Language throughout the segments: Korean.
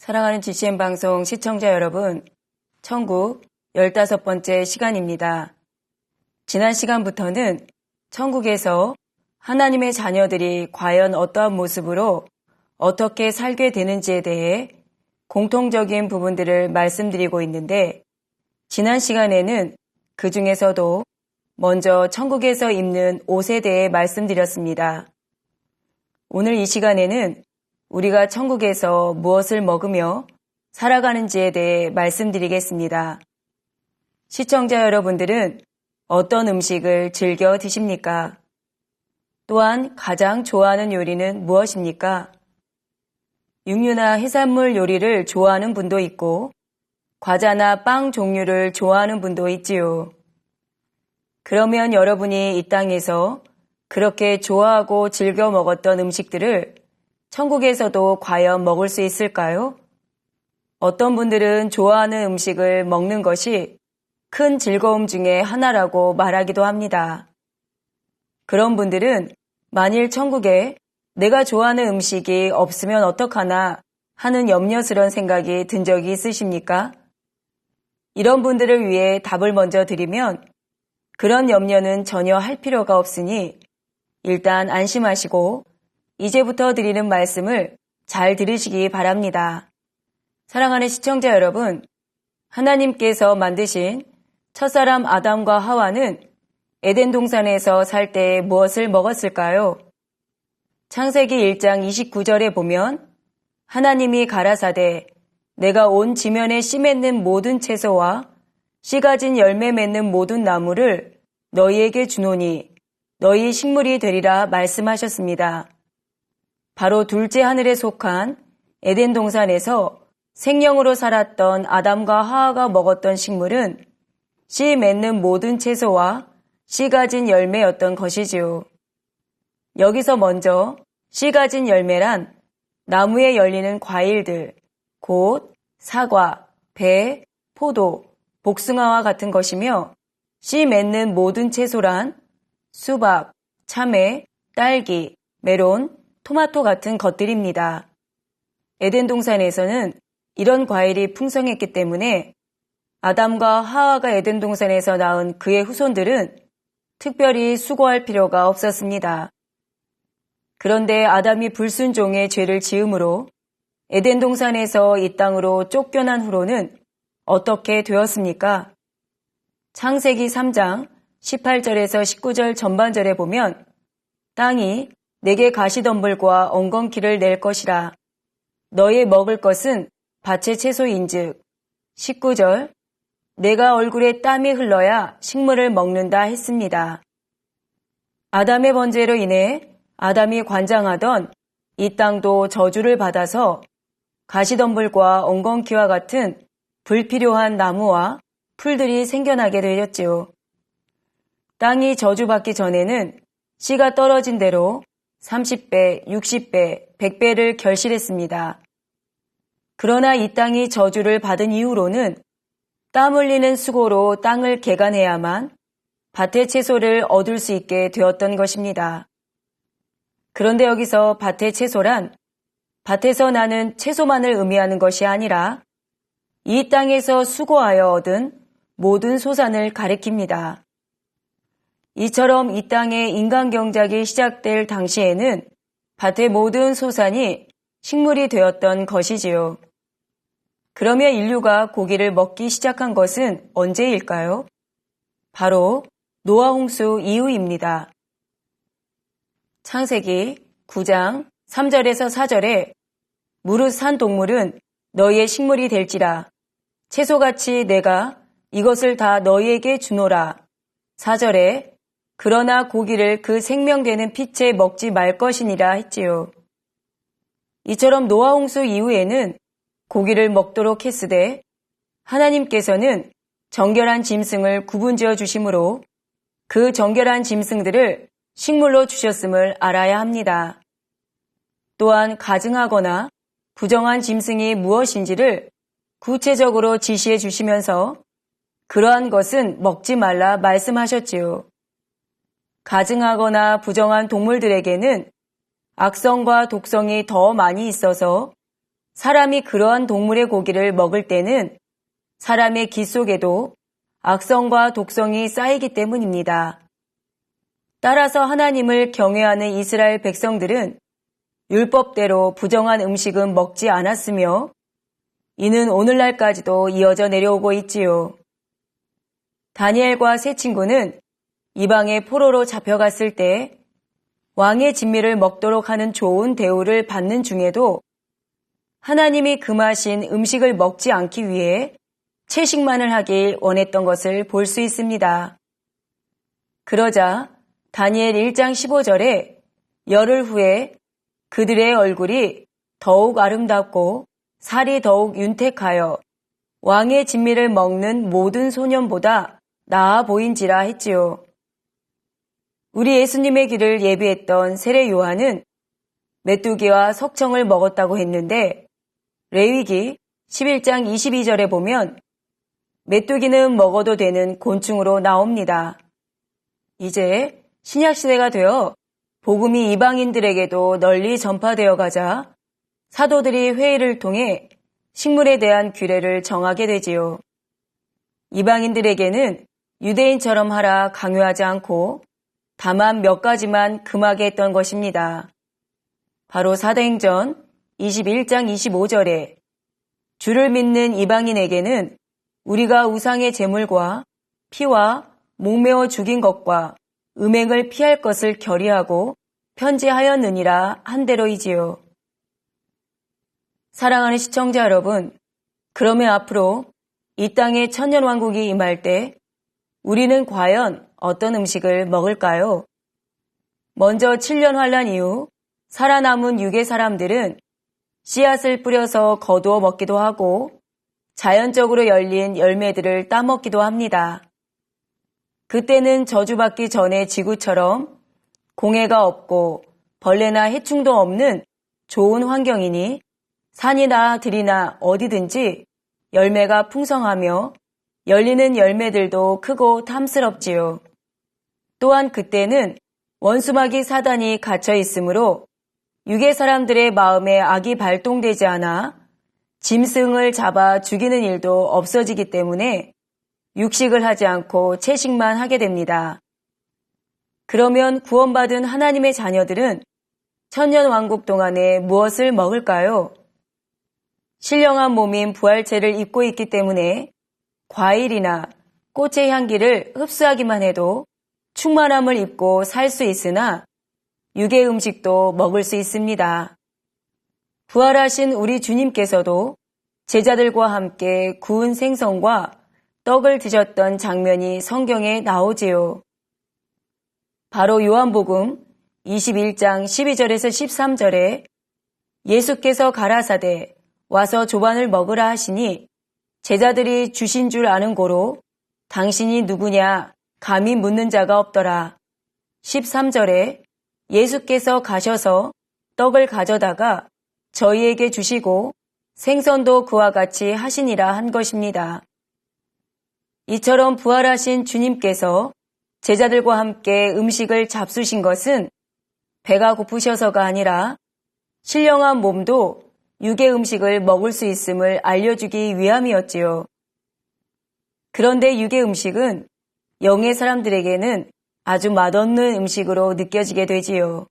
사랑하는 GCN 방송 시청자 여러분, 천국 15번째 시간입니다. 지난 시간부터는 천국에서 하나님의 자녀들이 과연 어떠한 모습으로 어떻게 살게 되는지에 대해 공통적인 부분들을 말씀드리고 있는데, 지난 시간에는 그 중에서도 먼저 천국에서 입는 옷에 대해 말씀드렸습니다. 오늘 이 시간에는 우리가 천국에서 무엇을 먹으며 살아가는지에 대해 말씀드리겠습니다. 시청자 여러분들은 어떤 음식을 즐겨 드십니까? 또한 가장 좋아하는 요리는 무엇입니까? 육류나 해산물 요리를 좋아하는 분도 있고 과자나 빵 종류를 좋아하는 분도 있지요. 그러면 여러분이 이 땅에서 그렇게 좋아하고 즐겨 먹었던 음식들을 천국에서도 과연 먹을 수 있을까요? 어떤 분들은 좋아하는 음식을 먹는 것이 큰 즐거움 중에 하나라고 말하기도 합니다. 그런 분들은 만일 천국에 내가 좋아하는 음식이 없으면 어떡하나 하는 염려스러운 생각이 든 적이 있으십니까? 이런 분들을 위해 답을 먼저 드리면 그런 염려는 전혀 할 필요가 없으니 일단 안심하시고 이제부터 드리는 말씀을 잘 들으시기 바랍니다. 사랑하는 시청자 여러분, 하나님께서 만드신 첫사람 아담과 하와는 에덴 동산에서 살 때 무엇을 먹었을까요? 창세기 1장 29절에 보면 하나님이 가라사대 내가 온 지면에 씨 맺는 모든 채소와 씨 가진 열매 맺는 모든 나무를 너희에게 주노니 너희 식물이 되리라 말씀하셨습니다. 바로 둘째 하늘에 속한 에덴 동산에서 생명으로 살았던 아담과 하와가 먹었던 식물은 씨 맺는 모든 채소와 씨 가진 열매였던 것이지요. 여기서 먼저 씨 가진 열매란 나무에 열리는 과일들, 곧 사과, 배, 포도, 복숭아와 같은 것이며 씨 맺는 모든 채소란 수박, 참외, 딸기, 메론, 토마토 같은 것들입니다. 에덴 동산에서는 이런 과일이 풍성했기 때문에 아담과 하와가 에덴 동산에서 낳은 그의 후손들은 특별히 수고할 필요가 없었습니다. 그런데 아담이 불순종의 죄를 지음으로 에덴 동산에서 이 땅으로 쫓겨난 후로는 어떻게 되었습니까? 창세기 3장 18절에서 19절 전반절에 보면 땅이 내게 가시덤불과 엉겅퀴를 낼 것이라. 너의 먹을 것은 밭의 채소인즉. 19절 내가 얼굴에 땀이 흘러야 식물을 먹는다 했습니다. 아담의 번제로 인해 아담이 관장하던 이 땅도 저주를 받아서 가시덤불과 엉겅퀴와 같은 불필요한 나무와 풀들이 생겨나게 되었지요. 땅이 저주받기 전에는 씨가 떨어진 대로 30배, 60배, 100배를 결실했습니다. 그러나 이 땅이 저주를 받은 이후로는 땀 흘리는 수고로 땅을 개간해야만 밭의 채소를 얻을 수 있게 되었던 것입니다. 그런데 여기서 밭의 채소란 밭에서 나는 채소만을 의미하는 것이 아니라 이 땅에서 수고하여 얻은 모든 소산을 가리킵니다. 이처럼 이 땅의 인간 경작이 시작될 당시에는 밭의 모든 소산이 식물이 되었던 것이지요. 그러면 인류가 고기를 먹기 시작한 것은 언제일까요? 바로 노아 홍수 이후입니다. 창세기 9장 3절에서 4절에 무릇 산 동물은 너희의 식물이 될지라 채소같이 내가 이것을 다 너희에게 주노라. 4절에 그러나 고기를 그 생명되는 피채 먹지 말 것이니라 했지요. 이처럼 노아 홍수 이후에는 고기를 먹도록 했으되 하나님께서는 정결한 짐승을 구분지어 주심으로 그 정결한 짐승들을 식물로 주셨음을 알아야 합니다. 또한 가증하거나 부정한 짐승이 무엇인지를 구체적으로 지시해 주시면서 그러한 것은 먹지 말라 말씀하셨지요. 가증하거나 부정한 동물들에게는 악성과 독성이 더 많이 있어서 사람이 그러한 동물의 고기를 먹을 때는 사람의 기 속에도 악성과 독성이 쌓이기 때문입니다. 따라서 하나님을 경외하는 이스라엘 백성들은 율법대로 부정한 음식은 먹지 않았으며 이는 오늘날까지도 이어져 내려오고 있지요. 다니엘과 세 친구는 이방의 포로로 잡혀갔을 때 왕의 진미를 먹도록 하는 좋은 대우를 받는 중에도 하나님이 금하신 음식을 먹지 않기 위해 채식만을 하길 원했던 것을 볼 수 있습니다. 그러자 다니엘 1장 15절에 열흘 후에 그들의 얼굴이 더욱 아름답고 살이 더욱 윤택하여 왕의 진미를 먹는 모든 소년보다 나아 보인지라 했지요. 우리 예수님의 길을 예비했던 세례 요한은 메뚜기와 석청을 먹었다고 했는데 레위기 11장 22절에 보면 메뚜기는 먹어도 되는 곤충으로 나옵니다. 이제 신약시대가 되어 복음이 이방인들에게도 널리 전파되어 가자 사도들이 회의를 통해 식물에 대한 규례를 정하게 되지요. 이방인들에게는 유대인처럼 하라 강요하지 않고 다만 몇 가지만 금하게 했던 것입니다. 바로 사도행전 21장 25절에 주를 믿는 이방인에게는 우리가 우상의 제물과 피와 목매어 죽인 것과 음행을 피할 것을 결의하고 편지하였느니라 한 대로이지요. 사랑하는 시청자 여러분, 그러면 앞으로 이 땅에 천년왕국이 임할 때 우리는 과연 어떤 음식을 먹을까요? 먼저 7년 환란 이후 살아남은 유괴 사람들은 씨앗을 뿌려서 거두어 먹기도 하고 자연적으로 열린 열매들을 따먹기도 합니다. 그때는 저주받기 전의 지구처럼 공해가 없고 벌레나 해충도 없는 좋은 환경이니 산이나 들이나 어디든지 열매가 풍성하며 열리는 열매들도 크고 탐스럽지요. 또한 그때는 원수마귀 사단이 갇혀 있으므로 유괴 사람들의 마음에 악이 발동되지 않아 짐승을 잡아 죽이는 일도 없어지기 때문에 육식을 하지 않고 채식만 하게 됩니다. 그러면 구원받은 하나님의 자녀들은 천년왕국 동안에 무엇을 먹을까요? 신령한 몸인 부활체를 입고 있기 때문에 과일이나 꽃의 향기를 흡수하기만 해도 충만함을 입고 살 수 있으나 유괴 음식도 먹을 수 있습니다. 부활하신 우리 주님께서도 제자들과 함께 구운 생선과 떡을 드셨던 장면이 성경에 나오지요. 바로 요한복음 21장 12절에서 13절에 예수께서 가라사대 와서 조반을 먹으라 하시니 제자들이 주신 줄 아는 고로 당신이 누구냐 감히 묻는 자가 없더라. 13절에 예수께서 가셔서 떡을 가져다가 저희에게 주시고 생선도 그와 같이 하시니라 한 것입니다. 이처럼 부활하신 주님께서 제자들과 함께 음식을 잡수신 것은 배가 고프셔서가 아니라 신령한 몸도 유괴 음식을 먹을 수 있음을 알려주기 위함이었지요. 그런데 유괴 음식은 영의 사람들에게는 아주 맛없는 음식으로 느껴지게 되지요.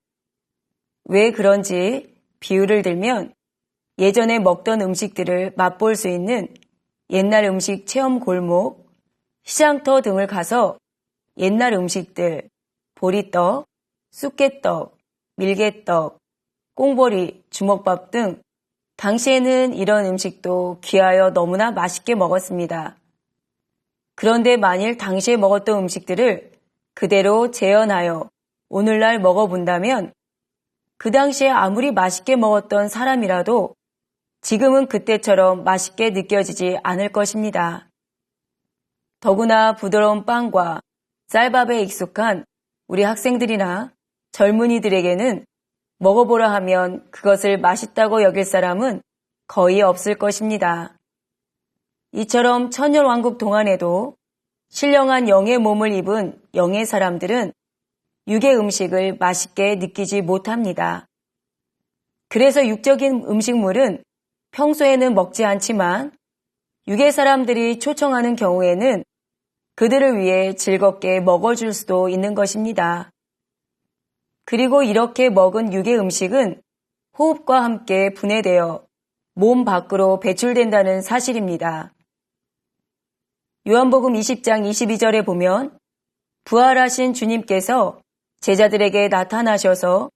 왜 그런지 비유를 들면 예전에 먹던 음식들을 맛볼 수 있는 옛날 음식 체험 골목, 시장터 등을 가서 옛날 음식들, 보리떡, 쑥개떡, 밀개떡, 꽁보리, 주먹밥 등 당시에는 이런 음식도 귀하여 너무나 맛있게 먹었습니다. 그런데 만일 당시에 먹었던 음식들을 그대로 재현하여 오늘날 먹어본다면 그 당시에 아무리 맛있게 먹었던 사람이라도 지금은 그때처럼 맛있게 느껴지지 않을 것입니다. 더구나 부드러운 빵과 쌀밥에 익숙한 우리 학생들이나 젊은이들에게는 먹어보라 하면 그것을 맛있다고 여길 사람은 거의 없을 것입니다. 이처럼 천년왕국 동안에도 신령한 영의 몸을 입은 영의 사람들은 육의 음식을 맛있게 느끼지 못합니다. 그래서 육적인 음식물은 평소에는 먹지 않지만 유괴 사람들이 초청하는 경우에는 그들을 위해 즐겁게 먹어줄 수도 있는 것입니다. 그리고 이렇게 먹은 유괴 음식은 호흡과 함께 분해되어 몸 밖으로 배출된다는 사실입니다. 요한복음 20장 22절에 보면 부활하신 주님께서 제자들에게 나타나셔서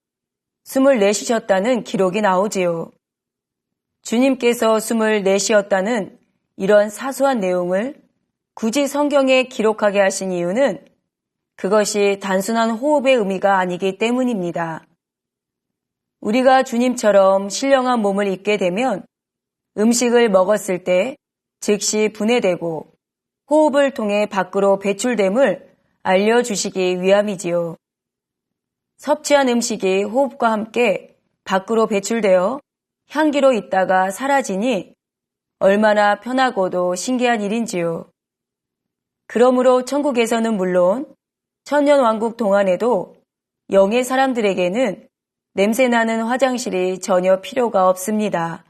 숨을 내쉬셨다는 기록이 나오지요. 주님께서 숨을 내쉬었다는 이런 사소한 내용을 굳이 성경에 기록하게 하신 이유는 그것이 단순한 호흡의 의미가 아니기 때문입니다. 우리가 주님처럼 신령한 몸을 입게 되면 음식을 먹었을 때 즉시 분해되고 호흡을 통해 밖으로 배출됨을 알려주시기 위함이지요. 섭취한 음식이 호흡과 함께 밖으로 배출되어 향기로 있다가 사라지니 얼마나 편하고도 신기한 일인지요. 그러므로 천국에서는 물론 천년왕국 동안에도 영의 사람들에게는 냄새나는 화장실이 전혀 필요가 없습니다.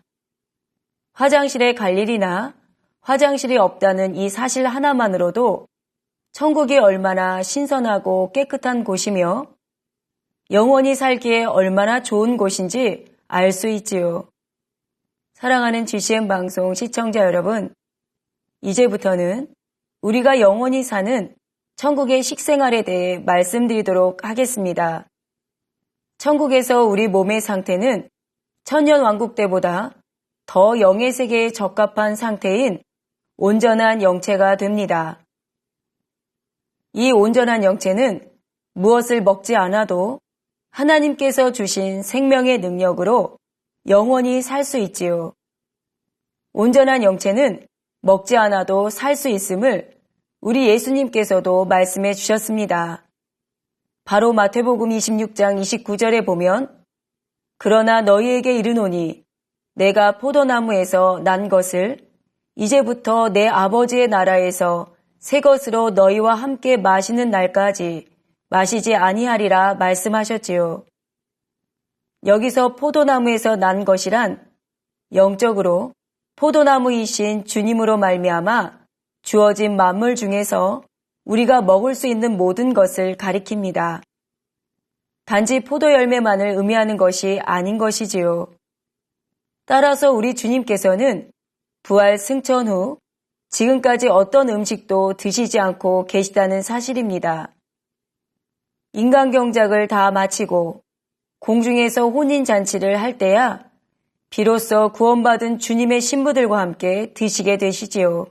화장실에 갈 일이나 화장실이 없다는 이 사실 하나만으로도 천국이 얼마나 신선하고 깨끗한 곳이며 영원히 살기에 얼마나 좋은 곳인지 알 수 있지요. 사랑하는 GCN 방송 시청자 여러분, 이제부터는 우리가 영원히 사는 천국의 식생활에 대해 말씀드리도록 하겠습니다. 천국에서 우리 몸의 상태는 천년왕국 때보다 더 영의 세계에 적합한 상태인 온전한 영체가 됩니다. 이 온전한 영체는 무엇을 먹지 않아도 하나님께서 주신 생명의 능력으로 영원히 살 수 있지요. 온전한 영체는 먹지 않아도 살 수 있음을 우리 예수님께서도 말씀해 주셨습니다. 바로 마태복음 26장 29절에 보면 그러나 너희에게 이르노니 내가 포도나무에서 난 것을 이제부터 내 아버지의 나라에서 새 것으로 너희와 함께 마시는 날까지 마시지 아니하리라 말씀하셨지요. 여기서 포도나무에서 난 것이란 영적으로 포도나무이신 주님으로 말미암아 주어진 만물 중에서 우리가 먹을 수 있는 모든 것을 가리킵니다. 단지 포도 열매만을 의미하는 것이 아닌 것이지요. 따라서 우리 주님께서는 부활 승천 후 지금까지 어떤 음식도 드시지 않고 계시다는 사실입니다. 인간경작을 다 마치고 공중에서 혼인잔치를 할 때야 비로소 구원받은 주님의 신부들과 함께 드시게 되시지요.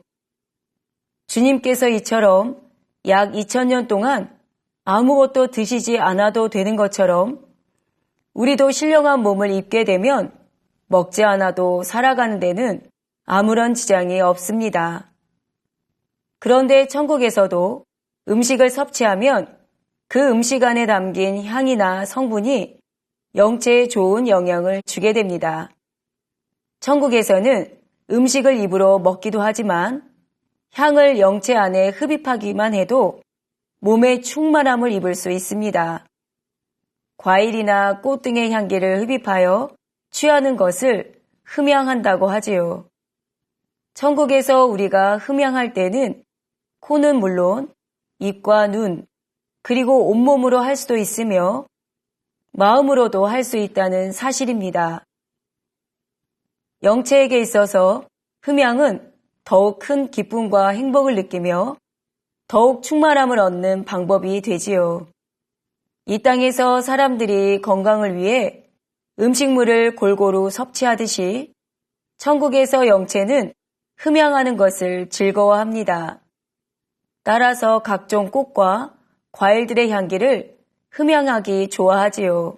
주님께서 이처럼 약 2000년 동안 아무것도 드시지 않아도 되는 것처럼 우리도 신령한 몸을 입게 되면 먹지 않아도 살아가는 데는 아무런 지장이 없습니다. 그런데 천국에서도 음식을 섭취하면 그 음식 안에 담긴 향이나 성분이 영체에 좋은 영향을 주게 됩니다. 천국에서는 음식을 입으로 먹기도 하지만 향을 영체 안에 흡입하기만 해도 몸에 충만함을 입을 수 있습니다. 과일이나 꽃 등의 향기를 흡입하여 취하는 것을 흠양한다고 하지요. 천국에서 우리가 흠양할 때는 코는 물론 입과 눈, 그리고 온몸으로 할 수도 있으며 마음으로도 할 수 있다는 사실입니다. 영체에게 있어서 흠양은 더욱 큰 기쁨과 행복을 느끼며 더욱 충만함을 얻는 방법이 되지요. 이 땅에서 사람들이 건강을 위해 음식물을 골고루 섭취하듯이 천국에서 영체는 흠양하는 것을 즐거워합니다. 따라서 각종 꽃과 과일들의 향기를 흠양하기 좋아하지요.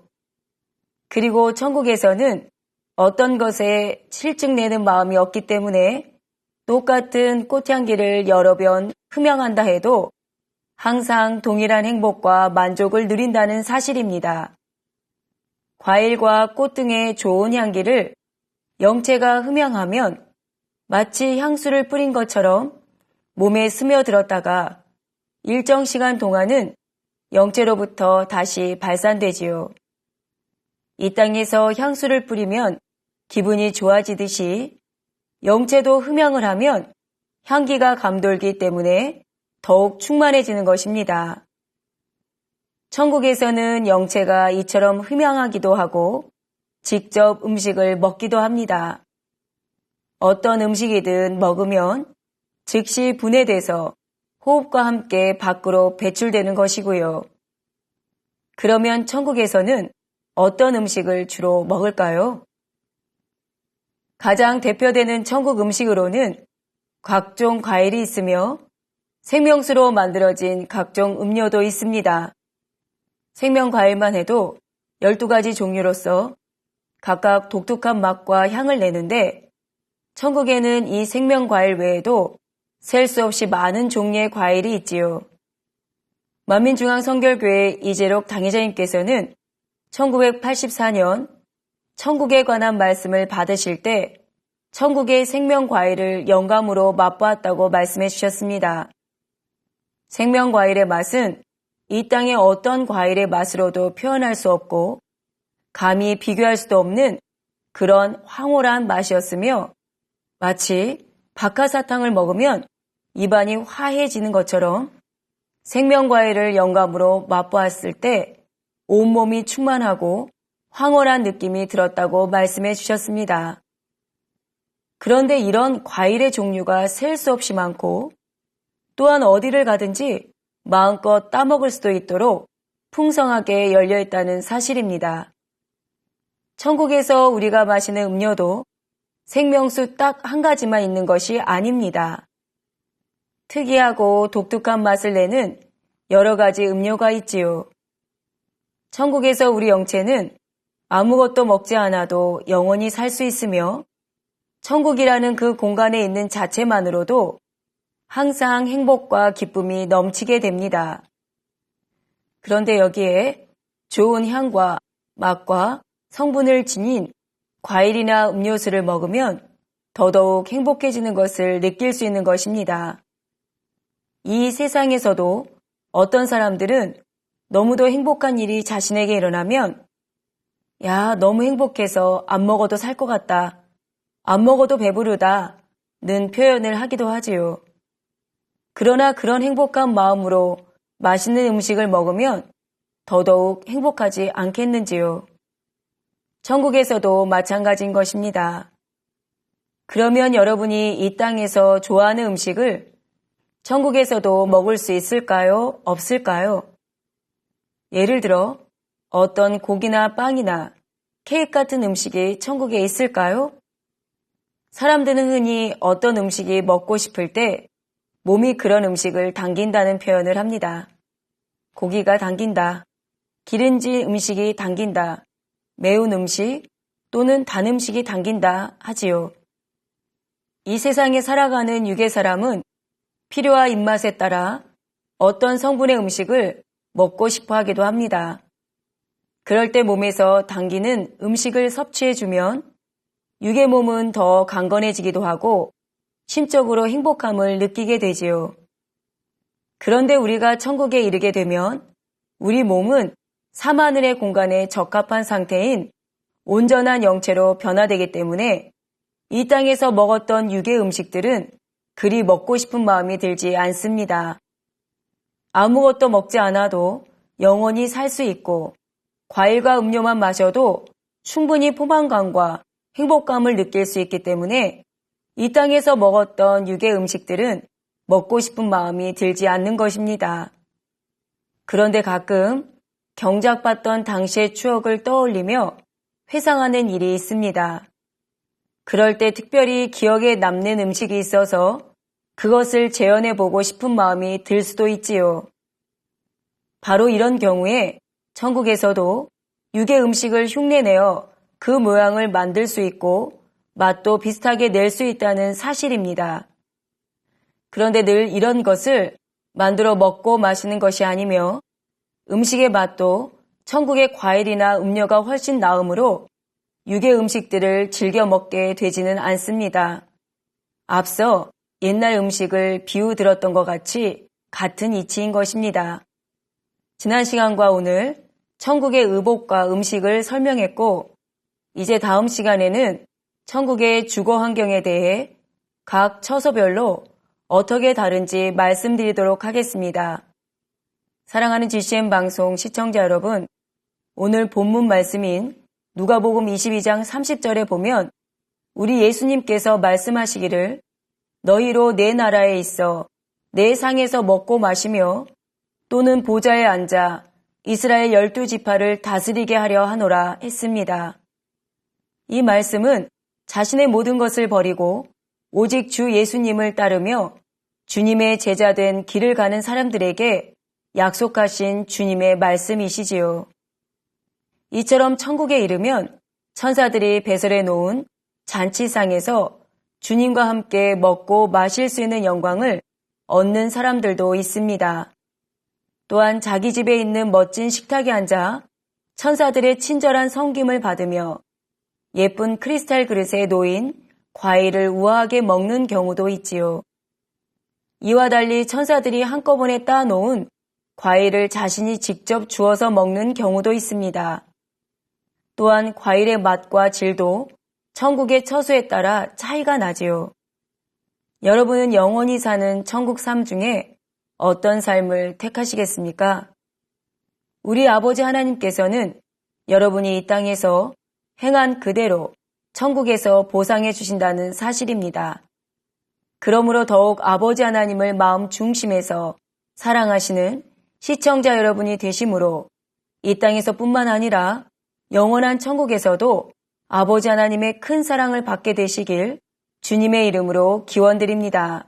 그리고 천국에서는 어떤 것에 실증내는 마음이 없기 때문에 똑같은 꽃향기를 여러 번 흠양한다 해도 항상 동일한 행복과 만족을 누린다는 사실입니다. 과일과 꽃 등의 좋은 향기를 영체가 흠양하면 마치 향수를 뿌린 것처럼 몸에 스며들었다가 일정 시간 동안은 영체로부터 다시 발산되지요. 이 땅에서 향수를 뿌리면 기분이 좋아지듯이 영체도 흠양을 하면 향기가 감돌기 때문에 더욱 충만해지는 것입니다. 천국에서는 영체가 이처럼 흠양하기도 하고 직접 음식을 먹기도 합니다. 어떤 음식이든 먹으면 즉시 분해돼서 호흡과 함께 밖으로 배출되는 것이고요. 그러면 천국에서는 어떤 음식을 주로 먹을까요? 가장 대표되는 천국 음식으로는 각종 과일이 있으며 생명수로 만들어진 각종 음료도 있습니다. 생명과일만 해도 12가지 종류로서 각각 독특한 맛과 향을 내는데 천국에는 이 생명과일 외에도 셀 수 없이 많은 종류의 과일이 있지요. 만민중앙선결교회 이재록 당회자님께서는 1984년 천국에 관한 말씀을 받으실 때 천국의 생명과일을 영감으로 맛보았다고 말씀해 주셨습니다. 생명과일의 맛은 이 땅의 어떤 과일의 맛으로도 표현할 수 없고 감히 비교할 수도 없는 그런 황홀한 맛이었으며 마치 박하사탕을 먹으면 입안이 화해지는 것처럼 생명과일을 영감으로 맛보았을 때 온몸이 충만하고 황홀한 느낌이 들었다고 말씀해 주셨습니다. 그런데 이런 과일의 종류가 셀 수 없이 많고 또한 어디를 가든지 마음껏 따먹을 수도 있도록 풍성하게 열려있다는 사실입니다. 천국에서 우리가 마시는 음료도 생명수 딱 한 가지만 있는 것이 아닙니다. 특이하고 독특한 맛을 내는 여러 가지 음료가 있지요. 천국에서 우리 영체는 아무것도 먹지 않아도 영원히 살 수 있으며 천국이라는 그 공간에 있는 자체만으로도 항상 행복과 기쁨이 넘치게 됩니다. 그런데 여기에 좋은 향과 맛과 성분을 지닌 과일이나 음료수를 먹으면 더더욱 행복해지는 것을 느낄 수 있는 것입니다. 이 세상에서도 어떤 사람들은 너무도 행복한 일이 자신에게 일어나면 야, 너무 행복해서 안 먹어도 살 것 같다. 안 먹어도 배부르다. 는 표현을 하기도 하지요. 그러나 그런 행복한 마음으로 맛있는 음식을 먹으면 더더욱 행복하지 않겠는지요. 천국에서도 마찬가지인 것입니다. 그러면 여러분이 이 땅에서 좋아하는 음식을 천국에서도 먹을 수 있을까요? 없을까요? 예를 들어 어떤 고기나 빵이나 케이크 같은 음식이 천국에 있을까요? 사람들은 흔히 어떤 음식이 먹고 싶을 때 몸이 그런 음식을 당긴다는 표현을 합니다. 고기가 당긴다. 기름진 음식이 당긴다. 매운 음식 또는 단 음식이 당긴다 하지요. 이 세상에 살아가는 육의 사람은 필요와 입맛에 따라 어떤 성분의 음식을 먹고 싶어 하기도 합니다. 그럴 때 몸에서 당기는 음식을 섭취해주면 육의 몸은 더 강건해지기도 하고 심적으로 행복함을 느끼게 되지요. 그런데 우리가 천국에 이르게 되면 우리 몸은 삶하늘의 공간에 적합한 상태인 온전한 영체로 변화되기 때문에 이 땅에서 먹었던 육의 음식들은 그리 먹고 싶은 마음이 들지 않습니다. 아무것도 먹지 않아도 영원히 살 수 있고 과일과 음료만 마셔도 충분히 포만감과 행복감을 느낄 수 있기 때문에 이 땅에서 먹었던 육의 음식들은 먹고 싶은 마음이 들지 않는 것입니다. 그런데 가끔 경작받던 당시의 추억을 떠올리며 회상하는 일이 있습니다. 그럴 때 특별히 기억에 남는 음식이 있어서 그것을 재현해보고 싶은 마음이 들 수도 있지요. 바로 이런 경우에 천국에서도 육의 음식을 흉내내어 그 모양을 만들 수 있고 맛도 비슷하게 낼 수 있다는 사실입니다. 그런데 늘 이런 것을 만들어 먹고 마시는 것이 아니며 음식의 맛도 천국의 과일이나 음료가 훨씬 나으므로 육의 음식들을 즐겨 먹게 되지는 않습니다. 앞서 옛날 음식을 비유 들었던 것 같이 같은 이치인 것입니다. 지난 시간과 오늘 천국의 의복과 음식을 설명했고 이제 다음 시간에는 천국의 주거 환경에 대해 각 처소별로 어떻게 다른지 말씀드리도록 하겠습니다. 사랑하는 GCN 방송 시청자 여러분, 오늘 본문 말씀인 누가복음 22장 30절에 보면 우리 예수님께서 말씀하시기를 너희로 내 나라에 있어 내 상에서 먹고 마시며 또는 보좌에 앉아 이스라엘 12지파를 다스리게 하려 하노라 했습니다. 이 말씀은 자신의 모든 것을 버리고 오직 주 예수님을 따르며 주님의 제자된 길을 가는 사람들에게 약속하신 주님의 말씀이시지요. 이처럼 천국에 이르면 천사들이 배설해 놓은 잔치상에서 주님과 함께 먹고 마실 수 있는 영광을 얻는 사람들도 있습니다. 또한 자기 집에 있는 멋진 식탁에 앉아 천사들의 친절한 섬김을 받으며 예쁜 크리스탈 그릇에 놓인 과일을 우아하게 먹는 경우도 있지요. 이와 달리 천사들이 한꺼번에 따놓은 과일을 자신이 직접 주워서 먹는 경우도 있습니다. 또한 과일의 맛과 질도 천국의 처소에 따라 차이가 나지요. 여러분은 영원히 사는 천국 삶 중에 어떤 삶을 택하시겠습니까? 우리 아버지 하나님께서는 여러분이 이 땅에서 행한 그대로 천국에서 보상해 주신다는 사실입니다. 그러므로 더욱 아버지 하나님을 마음 중심에서 사랑하시는 시청자 여러분이 되심으로 이 땅에서뿐만 아니라 영원한 천국에서도 아버지 하나님의 큰 사랑을 받게 되시길 주님의 이름으로 기원드립니다.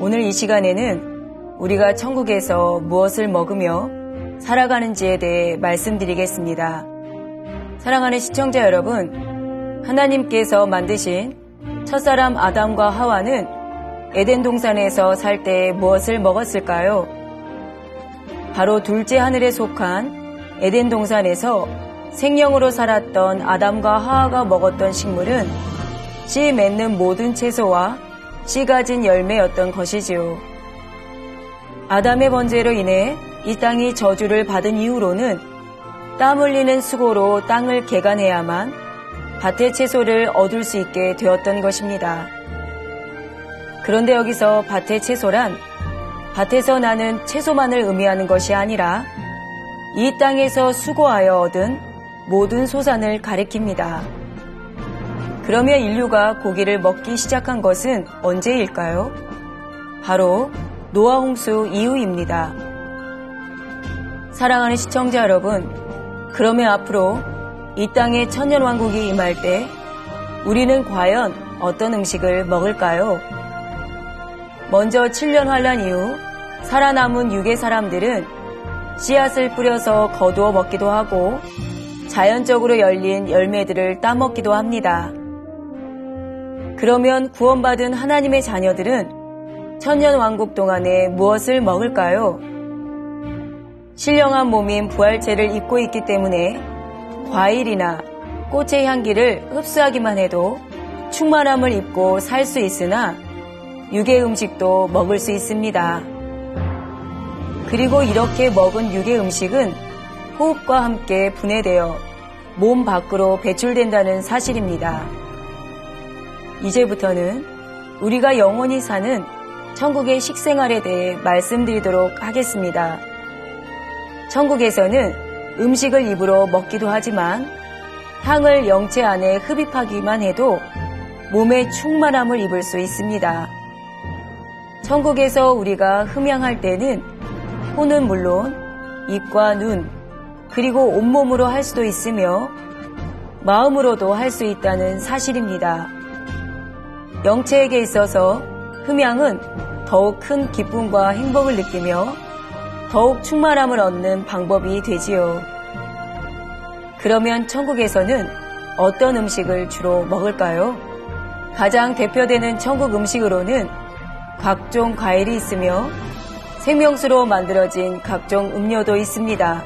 오늘 이 시간에는 우리가 천국에서 무엇을 먹으며 살아가는지에 대해 말씀드리겠습니다. 사랑하는 시청자 여러분, 하나님께서 만드신 첫사람 아담과 하와는 에덴 동산에서 살 때 무엇을 먹었을까요? 바로 둘째 하늘에 속한 에덴 동산에서 생명으로 살았던 아담과 하와가 먹었던 식물은 씨 맺는 모든 채소와 씨 가진 열매였던 것이지요. 아담의 번제로 인해 이 땅이 저주를 받은 이후로는 땀 흘리는 수고로 땅을 개간해야만 밭의 채소를 얻을 수 있게 되었던 것입니다. 그런데 여기서 밭의 채소란 밭에서 나는 채소만을 의미하는 것이 아니라 이 땅에서 수고하여 얻은 모든 소산을 가리킵니다. 그러면 인류가 고기를 먹기 시작한 것은 언제일까요? 바로 노아 홍수 이후입니다. 사랑하는 시청자 여러분, 그러면 앞으로 이 땅에 천년왕국이 임할 때 우리는 과연 어떤 음식을 먹을까요? 먼저 7년 환란 이후 살아남은 유괴 사람들은 씨앗을 뿌려서 거두어 먹기도 하고 자연적으로 열린 열매들을 따먹기도 합니다. 그러면 구원받은 하나님의 자녀들은 천년왕국 동안에 무엇을 먹을까요? 신령한 몸인 부활체를 입고 있기 때문에 과일이나 꽃의 향기를 흡수하기만 해도 충만함을 입고 살 수 있으나 유괴 음식도 먹을 수 있습니다. 그리고 이렇게 먹은 유괴 음식은 호흡과 함께 분해되어 몸 밖으로 배출된다는 사실입니다. 이제부터는 우리가 영원히 사는 천국의 식생활에 대해 말씀드리도록 하겠습니다. 천국에서는 음식을 입으로 먹기도 하지만 향을 영체 안에 흡입하기만 해도 몸에 충만함을 입을 수 있습니다. 천국에서 우리가 흠향할 때는 코는 물론 입과 눈, 그리고 온몸으로 할 수도 있으며 마음으로도 할 수 있다는 사실입니다. 영체에게 있어서 흠향은 더욱 큰 기쁨과 행복을 느끼며 더욱 충만함을 얻는 방법이 되지요. 그러면 천국에서는 어떤 음식을 주로 먹을까요? 가장 대표되는 천국 음식으로는 각종 과일이 있으며 생명수로 만들어진 각종 음료도 있습니다.